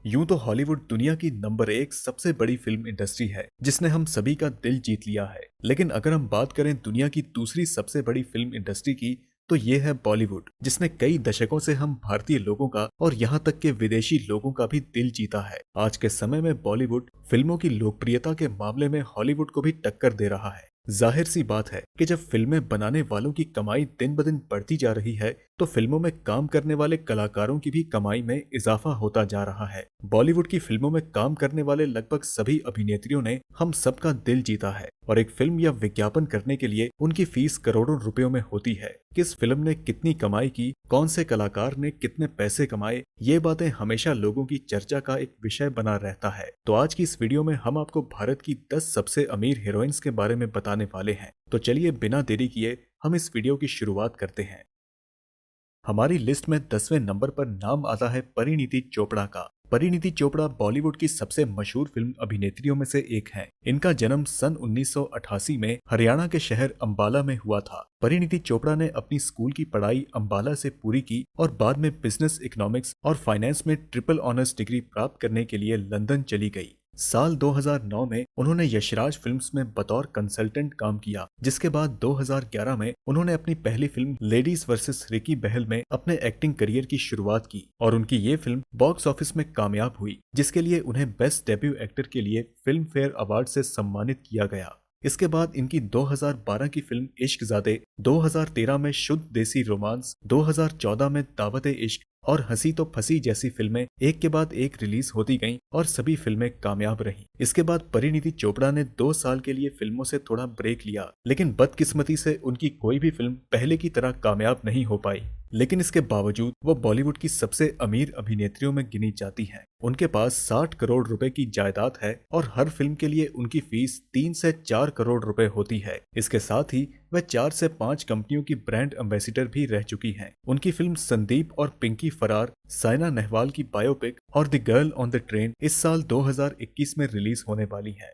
यूं तो हॉलीवुड दुनिया की नंबर 1 सबसे बड़ी फिल्म इंडस्ट्री है जिसने हम सभी का दिल जीत लिया है। लेकिन अगर हम बात करें दुनिया की दूसरी सबसे बड़ी फिल्म इंडस्ट्री की तो ये है बॉलीवुड, जिसने कई दशकों से हम भारतीय लोगों का और यहाँ तक के विदेशी लोगों का भी दिल जीता है। आज के समय में बॉलीवुड फिल्मों की लोकप्रियता के मामले में हॉलीवुड को भी टक्कर दे रहा है। जाहिर सी बात है कि जब फिल्में बनाने वालों की कमाई दिन ब दिन बढ़ती जा रही है तो फिल्मों में काम करने वाले कलाकारों की भी कमाई में इजाफा होता जा रहा है। बॉलीवुड की फिल्मों में काम करने वाले लगभग सभी अभिनेत्रियों ने हम सबका दिल जीता है और एक फिल्म या विज्ञापन करने के लिए उनकी फीस करोड़ों रुपयों में होती है। किस फिल्म ने कितनी कमाई की, कौन से कलाकार ने कितने पैसे कमाए, ये बातें हमेशा लोगों की चर्चा का एक विषय बना रहता है। तो आज की इस वीडियो में हम आपको भारत की 10 सबसे अमीर हीरोइंस के बारे में बताने वाले हैं। तो चलिए बिना देरी किए हम इस वीडियो की शुरुआत करते हैं। हमारी लिस्ट में 10वें नंबर पर नाम आता है परिणीति चोपड़ा का। परिणीति चोपड़ा बॉलीवुड की सबसे मशहूर फिल्म अभिनेत्रियों में से एक हैं। इनका जन्म सन 1988 में हरियाणा के शहर अंबाला में हुआ था। परिणीति चोपड़ा ने अपनी स्कूल की पढ़ाई अंबाला से पूरी की और बाद में बिजनेस इकोनॉमिक्स और फाइनेंस में ट्रिपल ऑनर्स डिग्री प्राप्त करने के लिए लंदन चली गई। साल 2009 में उन्होंने यशराज फिल्म्स में बतौर कंसल्टेंट काम किया, जिसके बाद 2011 में उन्होंने अपनी पहली फिल्म लेडीज वर्सेस रिकी बहल में अपने एक्टिंग करियर की शुरुआत की और उनकी ये फिल्म बॉक्स ऑफिस में कामयाब हुई, जिसके लिए उन्हें बेस्ट डेब्यू एक्टर के लिए फिल्म फेयर अवार्ड से सम्मानित किया गया। इसके बाद इनकी 2012 की फिल्म इश्कज़ादे, 2013 में शुद्ध देसी रोमांस, 2014 में दावत-ए इश्क और हंसी तो फंसी जैसी फिल्में एक के बाद एक रिलीज होती गईं और सभी फिल्में कामयाब रहीं। इसके बाद परिणीति चोपड़ा ने 2 साल के लिए फिल्मों से थोड़ा ब्रेक लिया, लेकिन बदकिस्मती से उनकी कोई भी फिल्म पहले की तरह कामयाब नहीं हो पाई। लेकिन इसके बावजूद वो बॉलीवुड की सबसे अमीर अभिनेत्रियों में गिनी जाती हैं। उनके पास 60 करोड़ रुपए की जायदाद है और हर फिल्म के लिए उनकी फीस 3 से 4 करोड़ रुपए होती है। इसके साथ ही वह 4 से 5 कंपनियों की ब्रांड एम्बेसडर भी रह चुकी हैं। उनकी फिल्म संदीप और पिंकी फरार, साइना नेहवाल की बायोपिक और the girl on the train इस साल 2021 में रिलीज होने वाली है।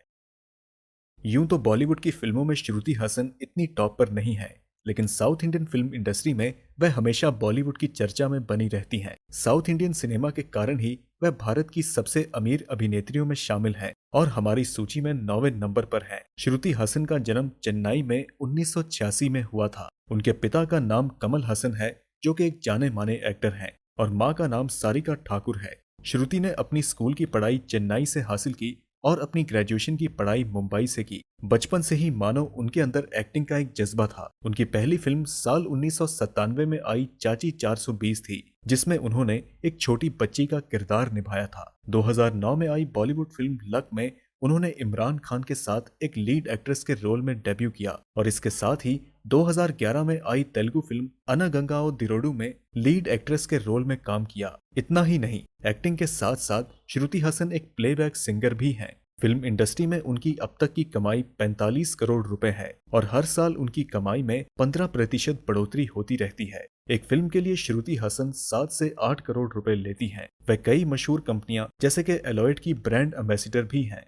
यूं तो बॉलीवुड की फिल्मों में श्रुति हासन इतनी टॉप पर नहीं है, लेकिन साउथ इंडियन फिल्म इंडस्ट्री में वह हमेशा बॉलीवुड की चर्चा में बनी रहती हैं। साउथ इंडियन सिनेमा के कारण ही वह भारत की सबसे अमीर अभिनेत्रियों में शामिल हैं और हमारी सूची में 9वें नंबर पर है। श्रुति हासन का जन्म चेन्नई में 1986 में हुआ था। उनके पिता का नाम कमल हसन है, जो कि एक जाने माने एक्टर हैं, और माँ का नाम सारिका ठाकुर है। श्रुति ने अपनी स्कूल की पढ़ाई चेन्नई से हासिल की और अपनी ग्रेजुएशन की पढ़ाई मुंबई से की। बचपन से ही मानो उनके अंदर एक्टिंग का एक जज्बा था। उनकी पहली फिल्म साल 1997 में आई चाची 420 थी, जिसमें उन्होंने एक छोटी बच्ची का किरदार निभाया था। 2009 में आई बॉलीवुड फिल्म लक में उन्होंने इमरान खान के साथ एक लीड एक्ट्रेस के रोल में डेब्यू किया और इसके साथ ही 2011 में आई तेलुगु फिल्म अनागंगाओ दिरोडू में लीड एक्ट्रेस के रोल में काम किया। इतना ही नहीं, एक्टिंग के साथ साथ श्रुति हासन एक प्लेबैक सिंगर भी हैं। फिल्म इंडस्ट्री में उनकी अब तक की कमाई 45 करोड़ रुपए है और हर साल उनकी कमाई में 15% बढ़ोतरी होती रहती है। एक फिल्म के लिए श्रुति हासन 7 से 8 करोड़ रुपए लेती हैं। वह कई मशहूर कंपनियां जैसे कि एलॉयड की ब्रांड एम्बेसडर भी हैं।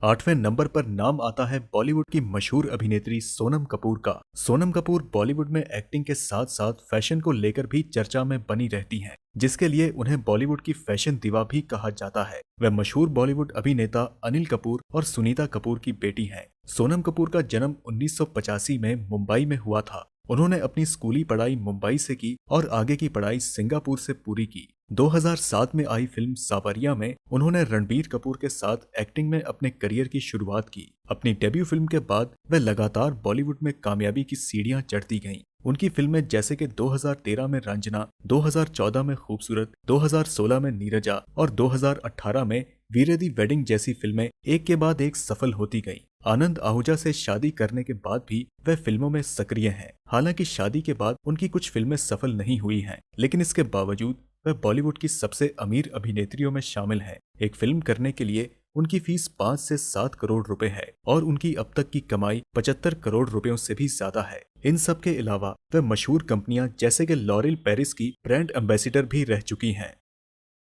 8वें नंबर पर नाम आता है बॉलीवुड की मशहूर अभिनेत्री सोनम कपूर का। सोनम कपूर बॉलीवुड में एक्टिंग के साथ साथ फैशन को लेकर भी चर्चा में बनी रहती हैं, जिसके लिए उन्हें बॉलीवुड की फैशन दीवा भी कहा जाता है। वह मशहूर बॉलीवुड अभिनेता अनिल कपूर और सुनीता कपूर की बेटी हैं। सोनम कपूर का जन्म 1985 में मुंबई में हुआ था। उन्होंने अपनी स्कूली पढ़ाई मुंबई से की और आगे की पढ़ाई सिंगापुर से पूरी की। 2007 में आई फिल्म सावरिया में उन्होंने रणबीर कपूर के साथ एक्टिंग में अपने करियर की शुरुआत की। अपनी डेब्यू फिल्म के बाद वह लगातार बॉलीवुड में कामयाबी की सीढ़ियां चढ़ती गईं। उनकी फिल्में जैसे कि 2013 में रंजना, 2014 में खूबसूरत, 2016 में नीरजा और 2018 में वीरे दी वेडिंग जैसी फिल्में एक के बाद एक सफल होती गईं। आनंद आहूजा से शादी करने के बाद भी वह फिल्मों में सक्रिय हैं। हालांकि शादी के बाद उनकी कुछ फिल्में सफल नहीं हुई हैं, लेकिन इसके बावजूद वह बॉलीवुड की सबसे अमीर अभिनेत्रियों में शामिल है। एक फिल्म करने के लिए उनकी फीस 5 से 7 करोड़ रुपए है और उनकी अब तक की कमाई 75 करोड़ रुपयों से भी ज्यादा है। इन सब के अलावा वह मशहूर कंपनियां जैसे कि लॉरियल पेरिस की ब्रांड एम्बेसडर भी रह चुकी हैं।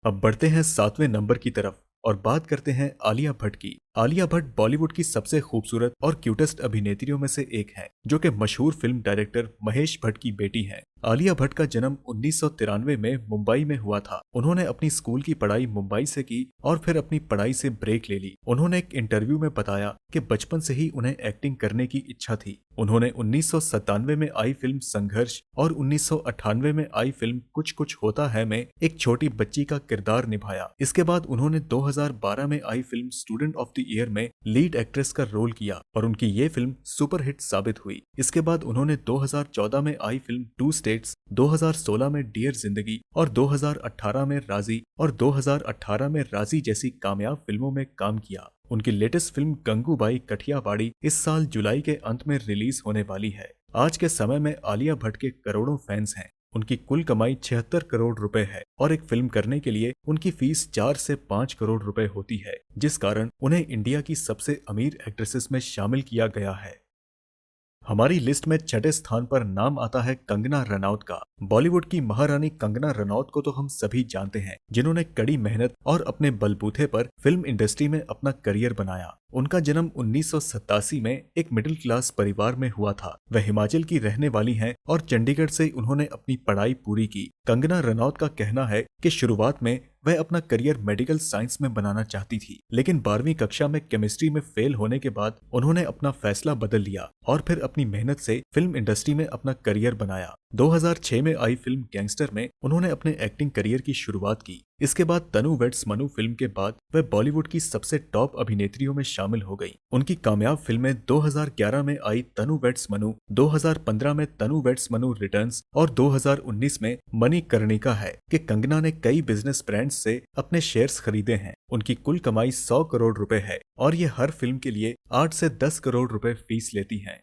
अब बढ़ते हैं 7वें नंबर की तरफ और बात करते हैं आलिया भट्ट की। आलिया भट्ट बॉलीवुड की सबसे खूबसूरत और क्यूटेस्ट अभिनेत्रियों में से एक है, जो कि मशहूर फिल्म डायरेक्टर महेश भट्ट की बेटी हैं। आलिया भट्ट का जन्म 1993 में मुंबई में हुआ था। उन्होंने अपनी स्कूल की पढ़ाई मुंबई से की और फिर अपनी पढ़ाई से ब्रेक ले ली। उन्होंने एक इंटरव्यू में बताया कि बचपन से ही उन्हें एक्टिंग करने की इच्छा थी। उन्होंने 1997 में आई फिल्म संघर्ष और 1998 में आई फिल्म कुछ कुछ होता है में एक छोटी बच्ची का किरदार निभाया। इसके बाद उन्होंने 2012 में आई film Student of the Year में लीड एक्ट्रेस का रोल किया और उनकी ये फिल्म सुपरहिट साबित हुई। इसके बाद उन्होंने 2014 में आई फिल्म टू स्टेट्स, 2016 में डियर जिंदगी और 2018 में राजी और 2018 में राजी जैसी कामयाब फिल्मों में काम किया। उनकी लेटेस्ट फिल्म गंगूबाई कठियावाड़ी इस साल जुलाई के अंत में रिलीज होने वाली है। आज के समय में आलिया भट्ट के करोड़ों फैंस हैं। उनकी कुल कमाई 76 करोड़ रुपए है और एक फिल्म करने के लिए उनकी फीस 4 से 5 करोड़ रुपए होती है, जिस कारण उन्हें इंडिया की सबसे अमीर एक्ट्रेसेस में शामिल किया गया है। हमारी लिस्ट में छठे स्थान पर नाम आता है कंगना रनौत का। बॉलीवुड की महारानी कंगना रनौत को तो हम सभी जानते हैं, जिन्होंने कड़ी मेहनत और अपने बलबूते पर फिल्म इंडस्ट्री में अपना करियर बनाया। उनका जन्म 1987 में एक मिडिल क्लास परिवार में हुआ था। वह हिमाचल की रहने वाली हैं और चंडीगढ़ से उन्होंने अपनी पढ़ाई पूरी की। कंगना रनौत का कहना है कि शुरुआत में वह अपना करियर मेडिकल साइंस में बनाना चाहती थी, लेकिन 12वीं कक्षा में केमिस्ट्री में फेल होने के बाद उन्होंने अपना फैसला बदल लिया और फिर अपनी मेहनत से फिल्म इंडस्ट्री में अपना करियर बनाया। 2006 में आई फिल्म गैंगस्टर में उन्होंने अपने एक्टिंग करियर की शुरुआत की। इसके बाद तनु वेड्स मनु फिल्म के बाद वह बॉलीवुड की सबसे टॉप अभिनेत्रियों में शामिल हो गई। उनकी कामयाब फिल्में 2011 में आई तनु वेड्स मनु, 2015 में तनु वेड्स मनु रिटर्न्स और 2019 में मणिकर्णिका है कि कंगना ने कई बिजनेस ब्रांड्स से अपने शेयर्स खरीदे हैं। उनकी कुल कमाई 100 करोड़ रुपए है और ये हर फिल्म के लिए 8 से 10 करोड़ रुपए फीस लेती हैं।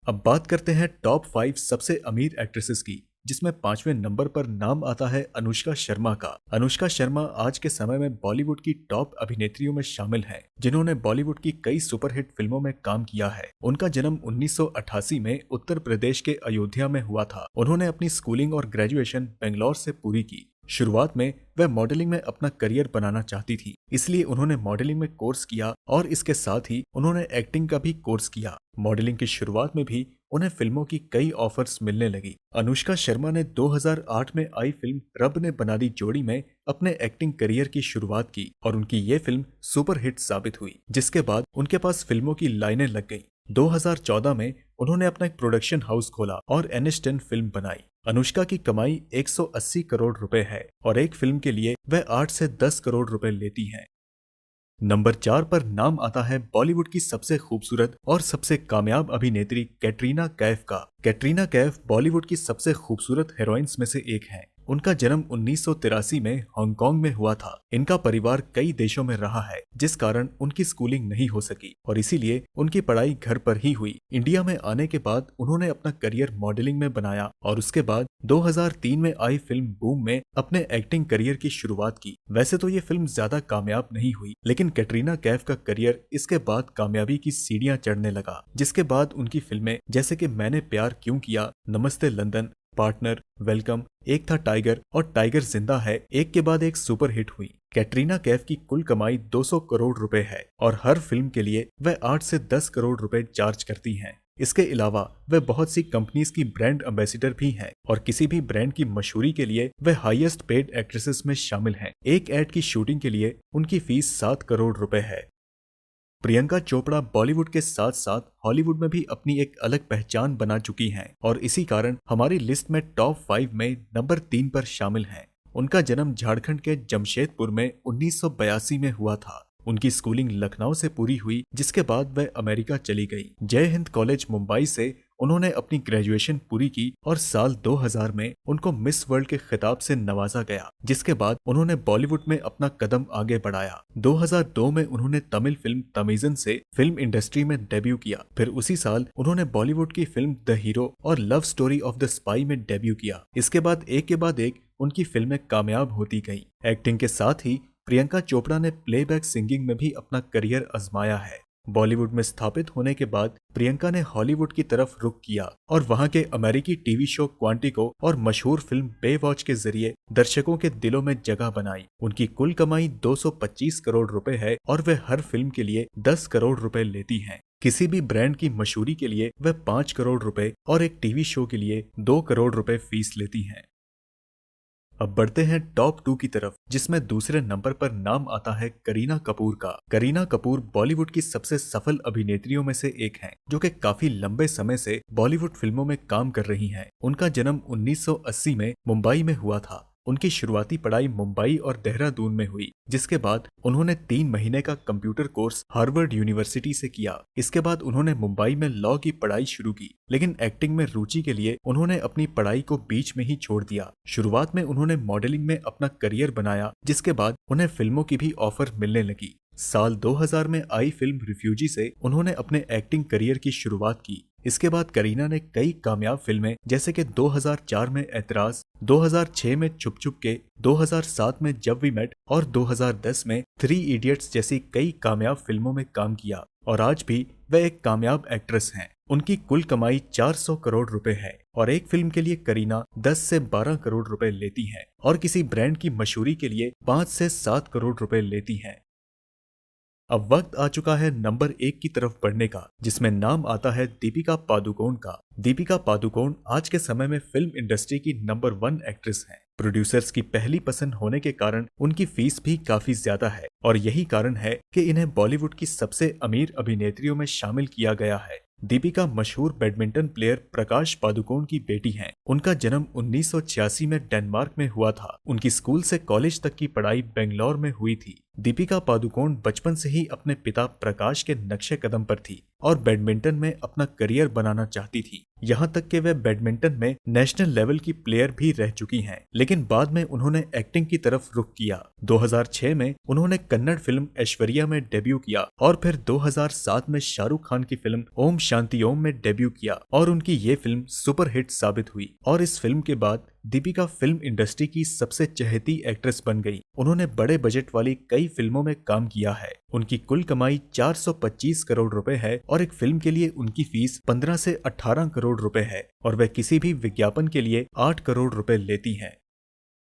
अब बात करते हैं टॉप 5 सबसे अमीर एक्ट्रेसेस की, जिसमें 5वें नंबर पर नाम आता है अनुष्का शर्मा का। अनुष्का शर्मा आज के समय में बॉलीवुड की टॉप अभिनेत्रियों में शामिल हैं, जिन्होंने बॉलीवुड की कई सुपरहिट फिल्मों में काम किया है। उनका जन्म 1988 में उत्तर प्रदेश के अयोध्या में हुआ था। उन्होंने अपनी स्कूलिंग और ग्रेजुएशन बेंगलोर से पूरी की। शुरुआत में वह मॉडलिंग में अपना करियर बनाना चाहती थी, इसलिए उन्होंने मॉडलिंग में कोर्स किया और इसके साथ ही उन्होंने एक्टिंग का भी कोर्स किया। मॉडलिंग की शुरुआत में भी उन्हें फिल्मों की कई ऑफर्स मिलने लगी। अनुष्का शर्मा ने 2008 में आई फिल्म रब ने बना दी जोड़ी में अपने एक्टिंग करियर की शुरुआत की और उनकी ये फिल्म सुपरहिट साबित हुई, जिसके बाद उनके पास फिल्मों की लाइनें लग गईं। 2014 में उन्होंने अपना एक प्रोडक्शन हाउस खोला और NH10 फिल्म बनाई। अनुष्का की कमाई 180 करोड़ रुपए है और एक फिल्म के लिए वह 8 से 10 करोड़ रुपए लेती हैं। नंबर 4 पर नाम आता है बॉलीवुड की सबसे खूबसूरत और सबसे कामयाब अभिनेत्री कैटरीना कैफ का। कैटरीना कैफ बॉलीवुड की सबसे खूबसूरत हीरोइंस में से एक हैं। उनका जन्म 1983 में हांगकांग में हुआ था। इनका परिवार कई देशों में रहा है, जिस कारण उनकी स्कूलिंग नहीं हो सकी और इसीलिए उनकी पढ़ाई घर पर ही हुई। इंडिया में आने के बाद उन्होंने अपना करियर मॉडलिंग में बनाया और उसके बाद 2003 में आई फिल्म बूम में अपने एक्टिंग करियर की शुरुआत की। वैसे तो ये फिल्म ज्यादा कामयाब नहीं हुई, लेकिन कैटरीना कैफ का करियर इसके बाद कामयाबी की सीढ़ियां चढ़ने लगा, जिसके बाद उनकी फिल्में जैसे कि मैंने प्यार क्यों किया, नमस्ते लंदन, पार्टनर, वेलकम, एक था टाइगर और टाइगर जिंदा है एक के बाद एक सुपरहिट हुई। कैटरीना कैफ की कुल कमाई 200 करोड़ रुपए है और हर फिल्म के लिए वह 8 से 10 करोड़ रुपए चार्ज करती हैं। इसके अलावा वह बहुत सी कंपनीज की ब्रांड एम्बेसडर भी हैं और किसी भी ब्रांड की मशहूरी के लिए वह हाईएस्ट पेड एक्ट्रेसेस में शामिल हैं। एक एड की शूटिंग के लिए उनकी फीस 7 करोड़ रुपए है। प्रियंका चोपड़ा बॉलीवुड के साथ साथ हॉलीवुड में भी अपनी एक अलग पहचान बना चुकी हैं और इसी कारण हमारी लिस्ट में टॉप 5 में नंबर 3 पर शामिल हैं। उनका जन्म झारखंड के जमशेदपुर में 1982 में हुआ था। उनकी स्कूलिंग लखनऊ से पूरी हुई, जिसके बाद वह अमेरिका चली गई। जय हिंद कॉलेज मुंबई से उन्होंने अपनी ग्रेजुएशन पूरी की और साल 2000 में उनको मिस वर्ल्ड के खिताब से नवाजा गया, जिसके बाद उन्होंने बॉलीवुड में अपना कदम आगे बढ़ाया। 2002 में उन्होंने तमिल फिल्म तमीजन से फिल्म इंडस्ट्री में डेब्यू किया। फिर उसी साल उन्होंने बॉलीवुड की फिल्म द हीरो और love story of the spy में डेब्यू किया। इसके बाद एक उनकी फिल्में कामयाब होती गईं। एक्टिंग के साथ ही प्रियंका चोपड़ा ने प्लेबैक सिंगिंग में भी अपना करियर आजमाया है। बॉलीवुड में स्थापित होने के बाद प्रियंका ने हॉलीवुड की तरफ रुख किया और वहां के अमेरिकी टीवी शो क्वांटिको और मशहूर फिल्म बेवॉच के जरिए दर्शकों के दिलों में जगह बनाई। उनकी कुल कमाई 225 करोड़ रुपए है और वे हर फिल्म के लिए 10 करोड़ रुपए लेती हैं। किसी भी ब्रांड की मशहूरी के लिए वे 5 करोड़ रुपए और एक टीवी शो के लिए 2 करोड़ रुपए फीस लेती हैं। अब बढ़ते हैं टॉप 2 की तरफ, जिसमें दूसरे नंबर पर नाम आता है करीना कपूर का। करीना कपूर बॉलीवुड की सबसे सफल अभिनेत्रियों में से एक हैं, जो कि काफी लंबे समय से बॉलीवुड फिल्मों में काम कर रही हैं। उनका जन्म 1980 में मुंबई में हुआ था। उनकी शुरुआती पढ़ाई मुंबई और देहरादून में हुई, जिसके बाद उन्होंने 3 महीने का कंप्यूटर कोर्स हार्वर्ड यूनिवर्सिटी से किया। इसके बाद उन्होंने मुंबई में लॉ की पढ़ाई शुरू की, लेकिन एक्टिंग में रुचि के लिए उन्होंने अपनी पढ़ाई को बीच में ही छोड़ दिया। शुरुआत में उन्होंने मॉडलिंग में अपना करियर बनाया, जिसके बाद उन्हें फिल्मों की भी ऑफर मिलने लगी। साल 2000 में आई फिल्म रिफ्यूजी से उन्होंने अपने एक्टिंग करियर की शुरुआत की। इसके बाद करीना ने कई कामयाब फिल्में जैसे कि 2004 में ऐतराज, 2006 में छुप छुप के, 2007 में जब वी मेट और 2010 में 3 इडियट्स जैसी कई कामयाब फिल्मों में काम किया और आज भी वे एक कामयाब एक्ट्रेस हैं। उनकी कुल कमाई 400 करोड़ रुपए है और एक फिल्म के लिए करीना 10 से 12 करोड़ रुपए लेती हैं और किसी ब्रांड की मशहूरी के लिए 5 से 7 करोड़ रुपए लेती हैं। अब वक्त आ चुका है नंबर 1 की तरफ बढ़ने का, जिसमें नाम आता है दीपिका पादुकोण का। दीपिका पादुकोण आज के समय में फिल्म इंडस्ट्री की नंबर 1 एक्ट्रेस हैं। प्रोड्यूसर्स की पहली पसंद होने के कारण उनकी फीस भी काफी ज्यादा है और यही कारण है कि इन्हें बॉलीवुड की सबसे अमीर अभिनेत्रियों में शामिल किया गया है। दीपिका मशहूर बैडमिंटन प्लेयर प्रकाश पादुकोण की बेटी हैं। उनका जन्म 1986 में डेनमार्क में हुआ था। उनकी स्कूल से कॉलेज तक की पढ़ाई बेंगलोर में हुई थी। दीपिका पादुकोण बचपन से ही अपने पिता प्रकाश के नक्शे कदम पर थी और बैडमिंटन में अपना करियर बनाना चाहती थी। यहाँ तक कि वे बैडमिंटन में नेशनल लेवल की प्लेयर भी रह चुकी हैं, लेकिन बाद में उन्होंने एक्टिंग की तरफ रुख किया। 2006 में उन्होंने कन्नड़ फिल्म ऐश्वर्या में डेब्यू किया और फिर 2007 में शाहरुख खान की फिल्म ओम शांति ओम में डेब्यू किया और उनकी ये फिल्म सुपरहिट साबित हुई और इस फिल्म के बाद दीपिका फिल्म इंडस्ट्री की सबसे चहेती एक्ट्रेस बन गई। उन्होंने बड़े बजट वाली कई फिल्मों में काम किया है। उनकी कुल कमाई 425 करोड़ रुपए है और एक फिल्म के लिए उनकी फीस 15 से 18 करोड़ रुपए है और वह किसी भी विज्ञापन के लिए 8 करोड़ रुपए लेती हैं।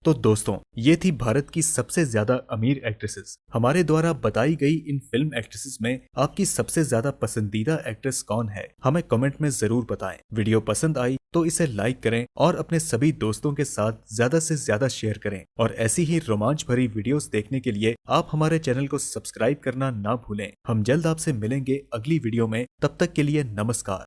तो दोस्तों, ये थी भारत की सबसे ज्यादा अमीर एक्ट्रेसेस। हमारे द्वारा बताई गई इन फिल्म एक्ट्रेसेस में आपकी सबसे ज्यादा पसंदीदा एक्ट्रेस कौन है, हमें कमेंट में जरूर बताएं। वीडियो पसंद आई तो इसे लाइक करें और अपने सभी दोस्तों के साथ ज्यादा से ज्यादा शेयर करें और ऐसी ही रोमांच भरी वीडियोस देखने के लिए आप हमारे चैनल को सब्सक्राइब करना ना भूलें। हम जल्द आपसे मिलेंगे अगली वीडियो में, तब तक के लिए नमस्कार।